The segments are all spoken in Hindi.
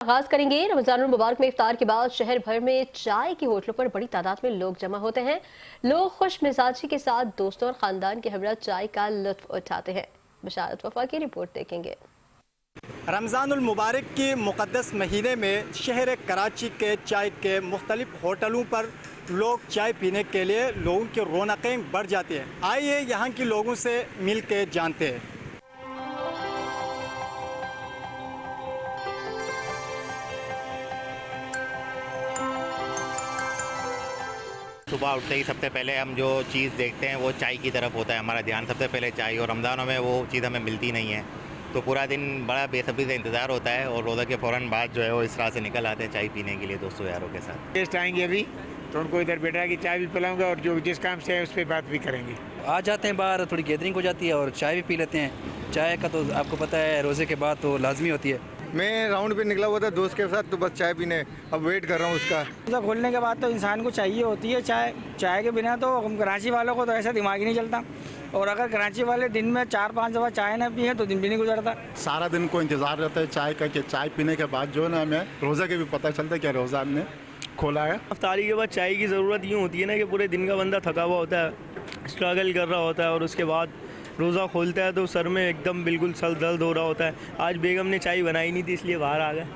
आगाज करेंगे। रमजानुल मुबारक में इफ्तार के बाद शहर भर में चाय की होटलों पर बड़ी तादाद में लोग जमा होते हैं। लोग खुश मिजाजी के साथ दोस्तों और खानदान के हमरा चाय का लुत्फ उठाते हैं। बशारत वफा की रिपोर्ट देखेंगे। रमजानुल मुबारक के मुक़द्दस महीने में शहर कराची के चाय के मुख्तलिफ होटलों पर लोग चाय पीने के लिए लोगों की रौनकें बढ़ जाती हैं। आइए यहाँ के लोगों से मिल के जानते हैं। सुबह उठते ही सबसे पहले हम जो चीज़ देखते हैं वो चाय की तरफ होता है। हमारा ध्यान सबसे पहले चाय, और रमज़ानों में वो चीज़ हमें मिलती नहीं है, तो पूरा दिन बड़ा बेसब्री से इंतज़ार होता है। और रोज़ा के फ़ौरन बाद जो है वो इस तरह से निकल आते हैं चाय पीने के लिए दोस्तों यारों के साथ। गेस्ट आएंगे अभी तो उनको इधर बैठा कि चाय भी पिलाऊंगा और जो जिस काम से है उस पर बात भी करेंगे। आ जाते हैं बाहर, थोड़ी गैदरिंग हो जाती है और चाय भी पी लेते हैं। चाय का तो आपको पता है रोज़े के बाद तो लाजमी होती है। मैं राउंड पे निकला हुआ था दोस्त के साथ, तो बस चाय पीने अब वेट कर रहा हूँ उसका। रोज़ा खोलने के बाद तो इंसान को चाहिए होती है चाय। चाय के बिना तो हम कराची वालों को तो ऐसा दिमाग ही नहीं चलता, और अगर कराची वाले दिन में 4-5 दफ़ा चाय ना पिए तो दिन भी नहीं गुजरता। सारा दिन को इंतज़ार रहता है चाय का कि चाय पीने के बाद जो है ना हमें रोज़ा के भी पता चलता है कि रोज़ा हमने खोला है। इफ्तारी के बाद चाय की ज़रूरत यूँ होती है ना कि पूरे दिन का बंदा थका हुआ होता है, स्ट्रगल कर रहा होता है, और उसके बाद रोज़ा खोलता है तो सर में एकदम बिल्कुल सर दर्द हो रहा होता है। आज बेगम ने चाय बनाई नहीं थी इसलिए बाहर आ गए।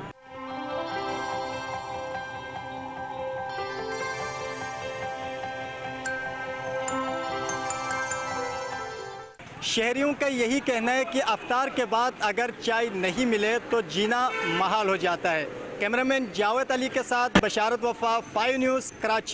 शहरियों का यही कहना है कि अफ्तार के बाद अगर चाय नहीं मिले तो जीना महाल हो जाता है। कैमरामैन जावेद अली के साथ बशारत वफा, 5 न्यूज़, कराची।